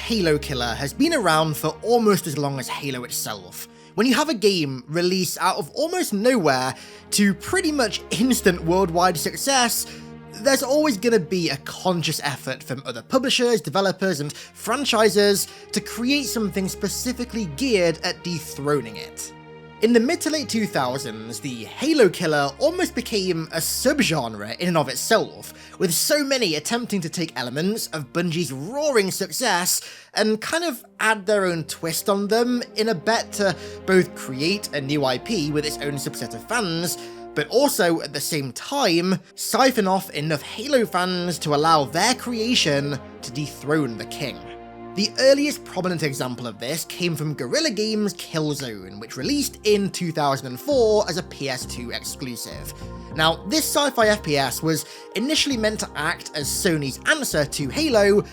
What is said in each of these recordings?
Halo killer has been around for almost as long as Halo itself. When you have a game release out of almost nowhere to pretty much instant worldwide success, there's always going to be a conscious effort from other publishers, developers, and franchises to create something specifically geared at dethroning it. In the mid to late 2000s, the Halo killer almost became a subgenre in and of itself, with so many attempting to take elements of Bungie's roaring success and kind of add their own twist on them in a bet to both create a new IP with its own subset of fans, but also at the same time siphon off enough Halo fans to allow their creation to dethrone the king. The earliest prominent example of this came from Guerrilla Games' Killzone, which released in 2004 as a PS2 exclusive. Now, this sci-fi FPS was initially meant to act as Sony's answer to Halo,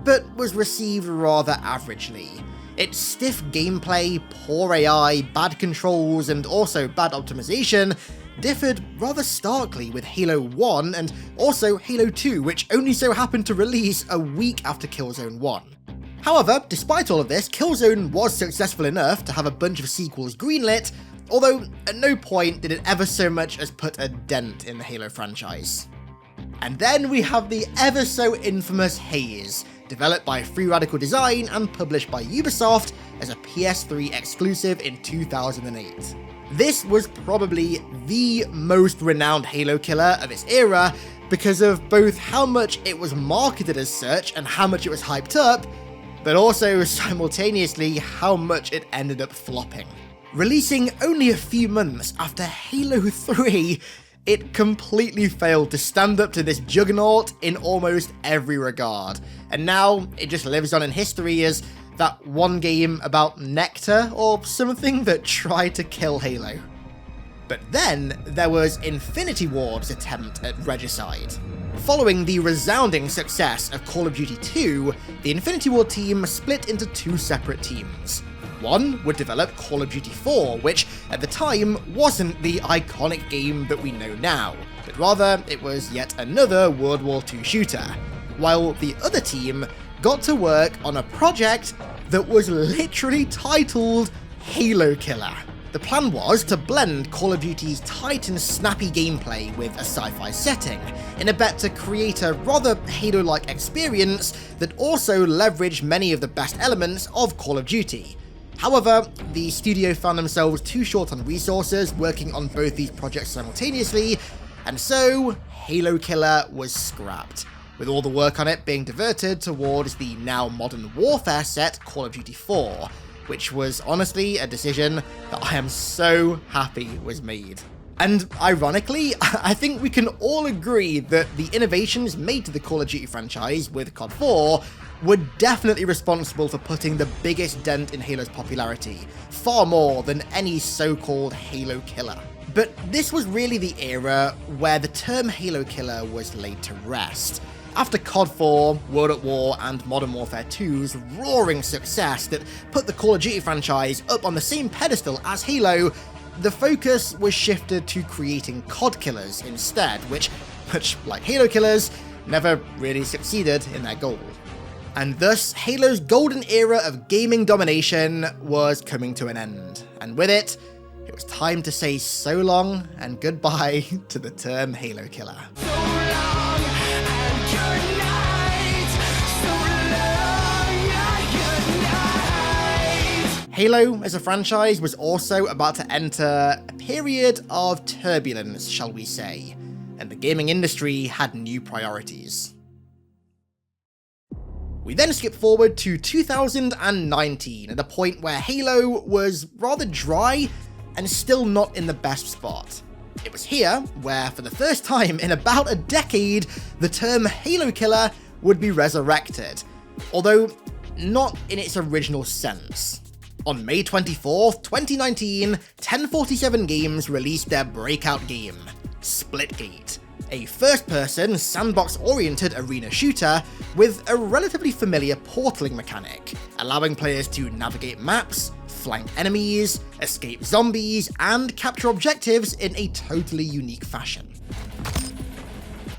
but was received rather averagely. Its stiff gameplay, poor AI, bad controls, and also bad optimization differed rather starkly with Halo 1 and also Halo 2, which only so happened to release a week after Killzone 1. However, despite all of this, Killzone was successful enough to have a bunch of sequels greenlit, although at no point did it ever so much as put a dent in the Halo franchise. And then we have the ever so infamous Haze, developed by Free Radical Design and published by Ubisoft as a PS3 exclusive in 2008. This was probably the most renowned Halo killer of its era because of both how much it was marketed as such and how much it was hyped up, but also simultaneously how much it ended up flopping. Releasing only a few months after Halo 3, it completely failed to stand up to this juggernaut in almost every regard, and now it just lives on in history as that one game about Nectar or something that tried to kill Halo. But then there was Infinity Ward's attempt at regicide. Following the resounding success of Call of Duty 2, the Infinity Ward team split into two separate teams. One would develop Call of Duty 4, which at the time wasn't the iconic game that we know now, but rather it was yet another World War II shooter, while the other team got to work on a project that was literally titled Halo Killer. The plan was to blend Call of Duty's tight and snappy gameplay with a sci-fi setting, in a bet to create a rather Halo-like experience that also leveraged many of the best elements of Call of Duty. However, the studio found themselves too short on resources working on both these projects simultaneously, and so Halo Killer was scrapped, with all the work on it being diverted towards the now modern warfare set Call of Duty 4, which was honestly a decision that I am so happy was made. And ironically, I think we can all agree that the innovations made to the Call of Duty franchise with COD 4 were definitely responsible for putting the biggest dent in Halo's popularity, far more than any so-called Halo killer. But this was really the era where the term Halo killer was laid to rest. After COD 4, World at War, and Modern Warfare 2's roaring success that put the Call of Duty franchise up on the same pedestal as Halo, the focus was shifted to creating COD killers instead, which, much like Halo killers, never really succeeded in their goal. And thus, Halo's golden era of gaming domination was coming to an end, and with it, it was time to say so long and goodbye to the term Halo killer. Halo as a franchise was also about to enter a period of turbulence, shall we say, and the gaming industry had new priorities. We then skip forward to 2019, at a point where Halo was rather dry and still not in the best spot. It was here where, for the first time in about a decade, the term Halo Killer would be resurrected, although not in its original sense. On May 24th, 2019, 1047 Games released their breakout game, Splitgate, a first-person, sandbox-oriented arena shooter with a relatively familiar portaling mechanic, allowing players to navigate maps, flank enemies, escape zombies, and capture objectives in a totally unique fashion.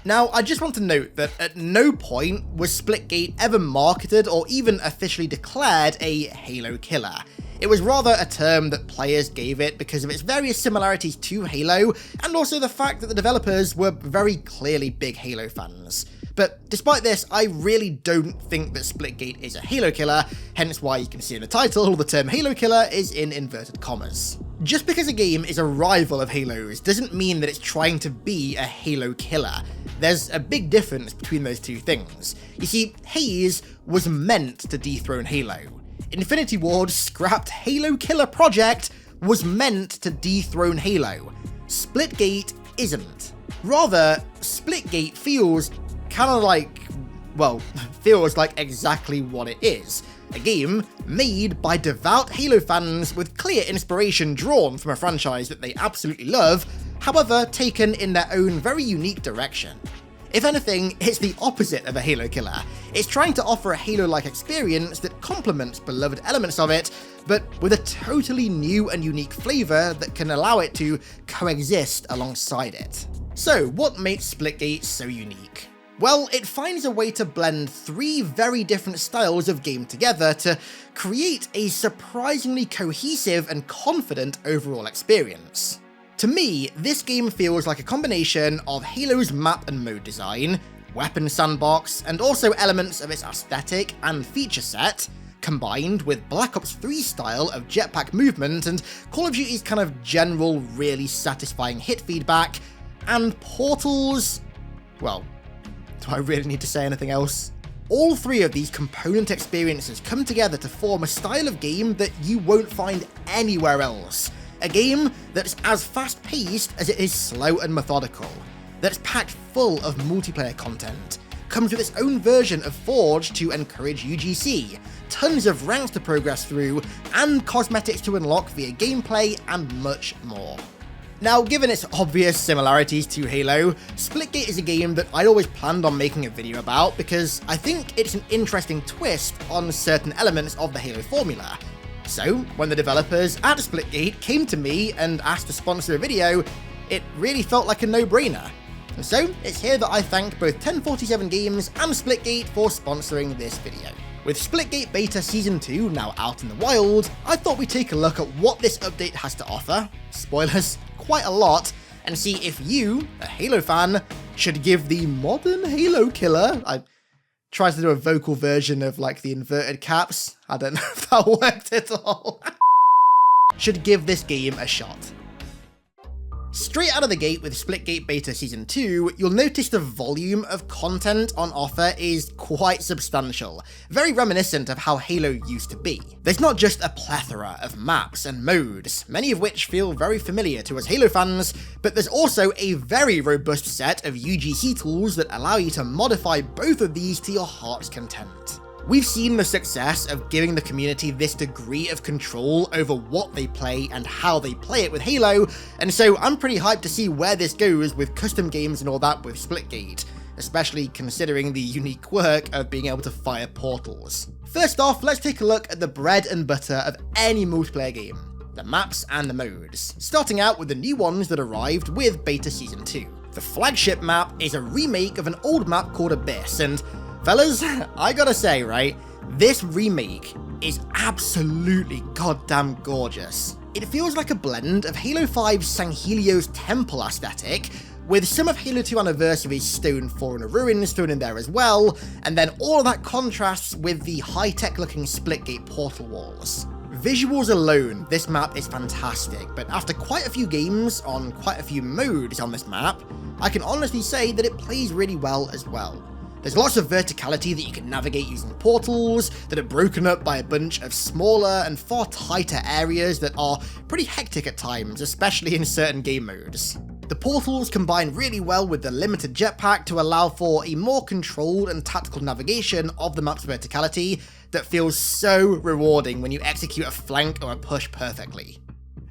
Now, I just want to note that at no point was Splitgate ever marketed or even officially declared a Halo killer. It was rather a term that players gave it because of its various similarities to Halo, and also the fact that the developers were very clearly big Halo fans. But despite this, I really don't think that Splitgate is a Halo killer, hence why you can see in the title the term Halo killer is in inverted commas. Just because a game is a rival of Halo's doesn't mean that it's trying to be a Halo killer. There's a big difference between those two things. You see, Haze was meant to dethrone Halo. Infinity Ward's scrapped Halo killer project was meant to dethrone Halo. Splitgate isn't. Rather, Splitgate feels feels like exactly what it is. A game made by devout Halo fans with clear inspiration drawn from a franchise that they absolutely love, however taken in their own very unique direction. If anything, it's the opposite of a Halo killer. It's trying to offer a Halo-like experience that complements beloved elements of it, but with a totally new and unique flavour that can allow it to coexist alongside it. So, what makes Splitgate so unique? Well, it finds a way to blend three very different styles of game together to create a surprisingly cohesive and confident overall experience. To me, this game feels like a combination of Halo's map and mode design, weapon sandbox, and also elements of its aesthetic and feature set, combined with Black Ops 3 style of jetpack movement and Call of Duty's kind of general really satisfying hit feedback, and Portal's... well, do I really need to say anything else? All three of these component experiences come together to form a style of game that you won't find anywhere else. A game that's as fast-paced as it is slow and methodical, that's packed full of multiplayer content, comes with its own version of Forge to encourage UGC, tons of ranks to progress through, and cosmetics to unlock via gameplay, and much more. Now, given its obvious similarities to Halo, Splitgate is a game that I'd always planned on making a video about because I think it's an interesting twist on certain elements of the Halo formula. So, when the developers at Splitgate came to me and asked to sponsor a video, it really felt like a no-brainer. And so, it's here that I thank both 1047 Games and Splitgate for sponsoring this video. With Splitgate Beta Season 2 now out in the wild, I thought we'd take a look at what this update has to offer, spoilers, quite a lot, and see if you, a Halo fan, should give the modern Halo killer... I tried to do a vocal version of like the inverted caps, I don't know if that worked at all, should give this game a shot. Straight out of the gate with Splitgate Beta Season 2, you'll notice the volume of content on offer is quite substantial, very reminiscent of how Halo used to be. There's not just a plethora of maps and modes, many of which feel very familiar to us Halo fans, but there's also a very robust set of UGC tools that allow you to modify both of these to your heart's content. We've seen the success of giving the community this degree of control over what they play and how they play it with Halo, and so I'm pretty hyped to see where this goes with custom games and all that with Splitgate, especially considering the unique quirk of being able to fire portals. First off, let's take a look at the bread and butter of any multiplayer game, the maps and the modes, starting out with the new ones that arrived with Beta Season 2. The flagship map is a remake of an old map called Abyss, and fellas, I gotta say, right, this remake is absolutely goddamn gorgeous. It feels like a blend of Halo 5's Sanghelios Temple aesthetic, with some of Halo 2 Anniversary's stone Forerunner ruins thrown in there as well, and then all of that contrasts with the high-tech looking Splitgate portal walls. Visuals alone, this map is fantastic, but after quite a few games on quite a few modes on this map, I can honestly say that it plays really well as well. There's lots of verticality that you can navigate using portals that are broken up by a bunch of smaller and far tighter areas that are pretty hectic at times, especially in certain game modes. The portals combine really well with the limited jetpack to allow for a more controlled and tactical navigation of the map's verticality that feels so rewarding when you execute a flank or a push perfectly.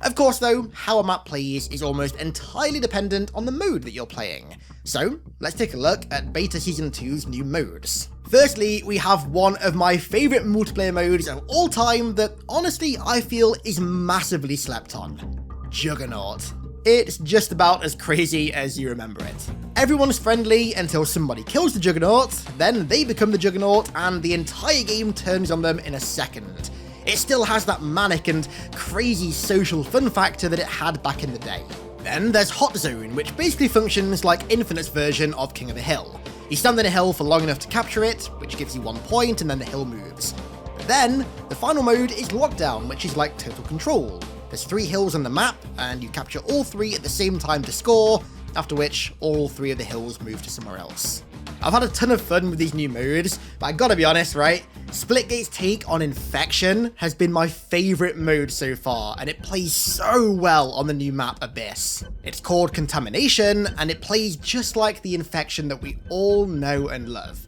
Of course though, how a map plays is almost entirely dependent on the mode that you're playing. So, let's take a look at Beta Season 2's new modes. Firstly, we have one of my favourite multiplayer modes of all time that honestly I feel is massively slept on. Juggernaut. It's just about as crazy as you remember it. Everyone's friendly until somebody kills the Juggernaut, then they become the Juggernaut, and the entire game turns on them in a second. It still has that manic and crazy social fun factor that it had back in the day. Then there's Hot Zone, which basically functions like Infinite's version of King of the Hill. You stand on a hill for long enough to capture it, which gives you 1 point, and then the hill moves. But then, the final mode is Lockdown, which is like Total Control. There's 3 hills on the map, and you capture all 3 at the same time to score, after which all 3 of the hills move to somewhere else. I've had a ton of fun with these new modes, but I gotta be honest, right? Splitgate's take on Infection has been my favourite mode so far, and it plays so well on the new map Abyss. It's called Contamination, and it plays just like the Infection that we all know and love.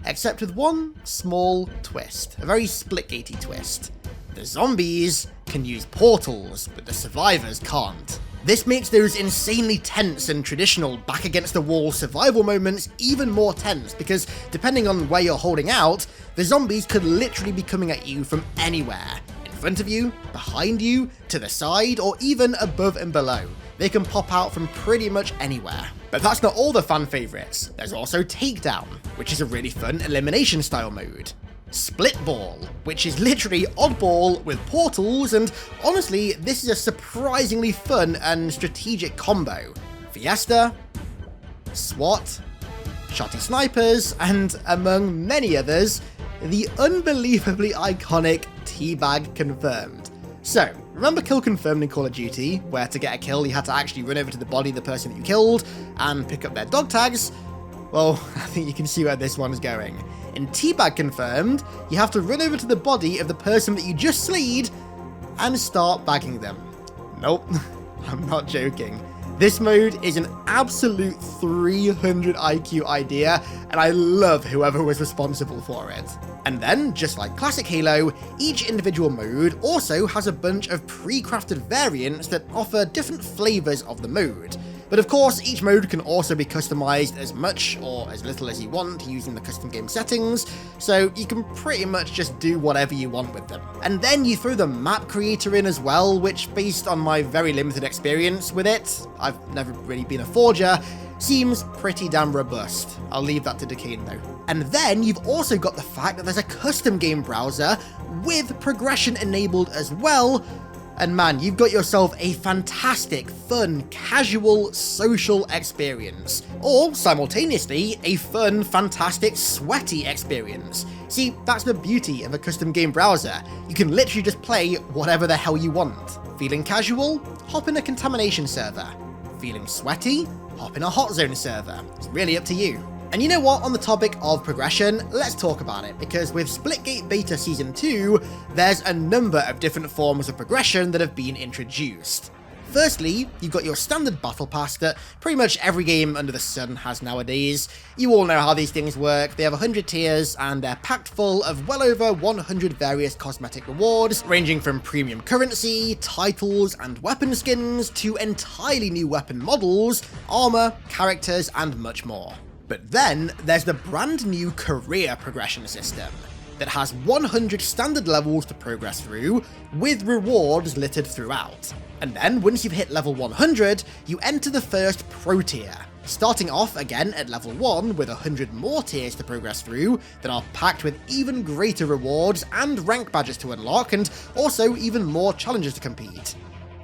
Except with one small twist, a very Splitgatey twist. The zombies can use portals, but the survivors can't. This makes those insanely tense and traditional back-against-the-wall survival moments even more tense, because depending on where you're holding out, the zombies could literally be coming at you from anywhere. In front of you, behind you, to the side, or even above and below. They can pop out from pretty much anywhere. But that's not all the fan favourites. There's also Takedown, which is a really fun elimination-style mode. Splitball, which is literally Oddball with portals, and honestly, this is a surprisingly fun and strategic combo. Fiesta, SWAT, Shotty Snipers, and among many others, the unbelievably iconic Teabag Confirmed. So, remember Kill Confirmed in Call of Duty, where to get a kill you had to actually run over to the body of the person that you killed and pick up their dog tags? Well, I think you can see where this one's going. In Teabag Confirmed, you have to run over to the body of the person that you just slayed and start bagging them. Nope, I'm not joking. This mode is an absolute 300 IQ idea, and I love whoever was responsible for it. And then, just like classic Halo, each individual mode also has a bunch of pre-crafted variants that offer different flavors of the mode. But of course, each mode can also be customized as much or as little as you want using the custom game settings, so you can pretty much just do whatever you want with them. And then you throw the map creator in as well, which, based on my very limited experience with it, I've never really been a forger, seems pretty damn robust. I'll leave that to Decane though. And then you've also got the fact that there's a custom game browser with progression enabled as well. And man, you've got yourself a fantastic, fun, casual, social experience. Or, simultaneously, a fun, fantastic, sweaty experience. See, that's the beauty of a custom game browser. You can literally just play whatever the hell you want. Feeling casual? Hop in a contamination server. Feeling sweaty? Hop in a hot zone server. It's really up to you. And you know what, on the topic of progression, let's talk about it, because with Splitgate Beta Season 2, there's a number of different forms of progression that have been introduced. Firstly, you've got your standard battle pass that pretty much every game under the sun has nowadays. You all know how these things work. They have 100 tiers, and they're packed full of well over 100 various cosmetic rewards, ranging from premium currency, titles, and weapon skins, to entirely new weapon models, armor, characters, and much more. But then, there's the brand new career progression system that has 100 standard levels to progress through, with rewards littered throughout. And then, once you've hit level 100, you enter the first pro tier, starting off again at level 1 with 100 more tiers to progress through that are packed with even greater rewards and rank badges to unlock, and also even more challenges to compete.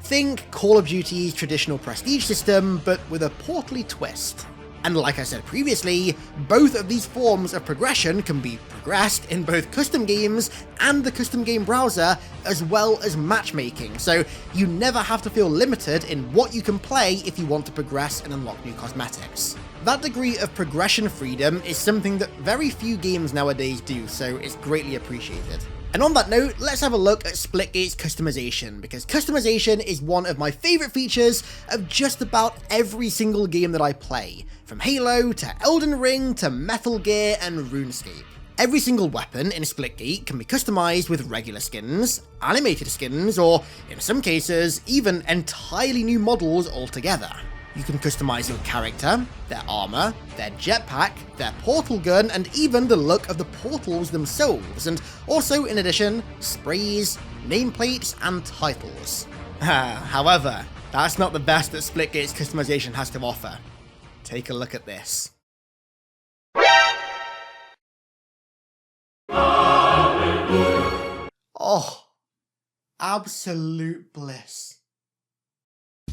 Think Call of Duty's traditional prestige system, but with a portally twist. And like I said previously, both of these forms of progression can be progressed in both custom games and the custom game browser, as well as matchmaking, so you never have to feel limited in what you can play if you want to progress and unlock new cosmetics. That degree of progression freedom is something that very few games nowadays do, so it's greatly appreciated. And on that note, let's have a look at Splitgate's customization, because customization is one of my favourite features of just about every single game that I play, from Halo to Elden Ring to Metal Gear and RuneScape. Every single weapon in Splitgate can be customized with regular skins, animated skins, or in some cases, even entirely new models altogether. You can customize your character, their armor, their jetpack, their portal gun, and even the look of the portals themselves, and also, in addition, sprays, nameplates, and titles. However, that's not the best that Splitgate's customization has to offer. take a look at this. Oh, absolute bliss.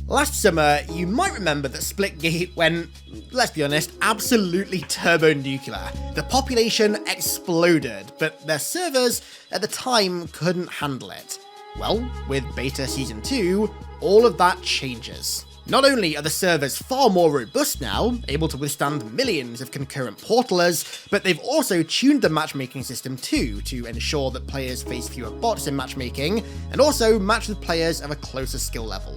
Last summer, you might remember that Splitgate went, let's be honest, absolutely turbo-nuclear. The population exploded, but their servers at the time couldn't handle it. Well, with Beta Season 2, all of that changes. Not only are the servers far more robust now, able to withstand millions of concurrent portalers, but they've also tuned the matchmaking system too, to ensure that players face fewer bots in matchmaking, and also match with players of a closer skill level.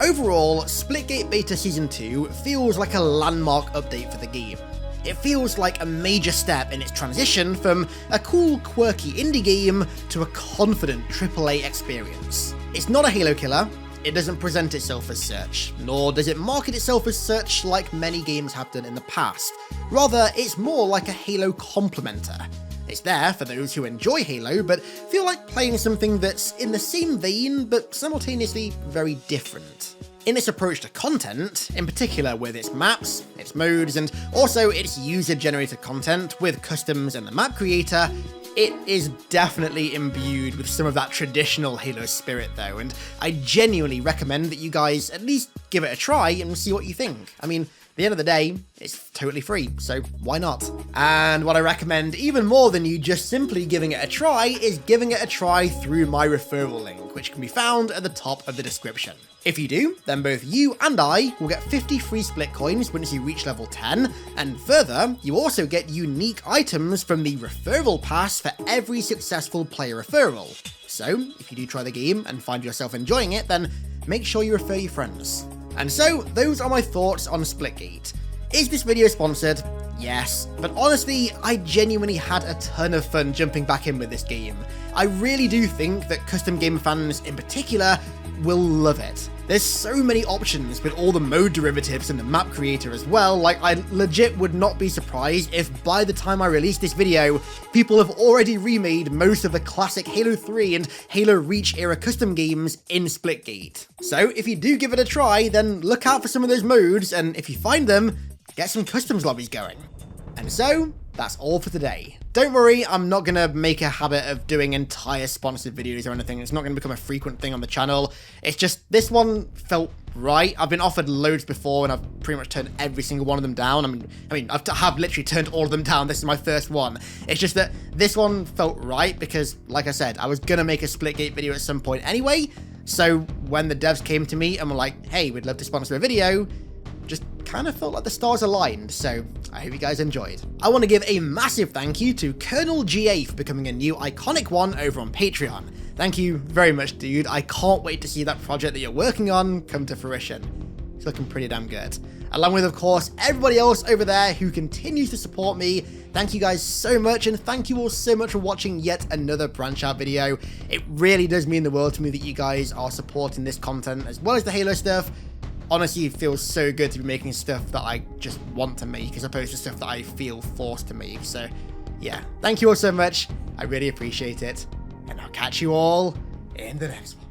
Overall, Splitgate Beta Season 2 feels like a landmark update for the game. It feels like a major step in its transition from a cool, quirky indie game to a confident AAA experience. It's not a Halo killer, it doesn't present itself as such, nor does it market itself as such like many games have done in the past. Rather, it's more like a Halo complementer. It's there for those who enjoy Halo, but feel like playing something that's in the same vein, but simultaneously very different. In its approach to content, in particular with its maps, its modes, and also its user-generated content with customs and the map creator, it is definitely imbued with some of that traditional Halo spirit though, and I genuinely recommend that you guys at least give it a try and see what you think. I mean, at the end of the day, it's totally free, so why not? And what I recommend even more than you just simply giving it a try is giving it a try through my referral link, which can be found at the top of the description. If you do, then both you and I will get 50 free split coins once you reach level 10, and further, you also get unique items from the referral pass for every successful player referral. So, if you do try the game and find yourself enjoying it, then make sure you refer your friends. And so, those are my thoughts on Splitgate. Is this video sponsored? Yes, but honestly, I genuinely had a ton of fun jumping back in with this game. I really do think that custom game fans in particular will love it. There's so many options with all the mode derivatives and the map creator as well, like I legit would not be surprised if by the time I release this video, people have already remade most of the classic Halo 3 and Halo Reach era custom games in Splitgate. So if you do give it a try, then look out for some of those modes, and if you find them, get some customs lobbies going. And so, that's all for today. Don't worry, I'm not going to make a habit of doing entire sponsored videos or anything. It's not going to become a frequent thing on the channel. It's just, this one felt right. I've been offered loads before and I've pretty much turned every single one of them down. I mean, I have literally turned all of them down. This is my first one. It's just that this one felt right because, like I said, I was going to make a Splitgate video at some point anyway. So when the devs came to me and were like, hey, we'd love to sponsor a video, just kind of felt like the stars aligned, so I hope you guys enjoyed. I want to give a massive thank you to Colonel GA for becoming a new iconic one over on Patreon. Thank you very much, dude. I can't wait to see that project that you're working on come to fruition. It's looking pretty damn good. Along with, of course, everybody else over there who continues to support me. Thank you guys so much, and thank you all so much for watching yet another branch out video. It really does mean the world to me that you guys are supporting this content as well as the Halo stuff. Honestly, it feels so good to be making stuff that I just want to make as opposed to stuff that I feel forced to make. So yeah, thank you all so much. I really appreciate it. And I'll catch you all in the next one.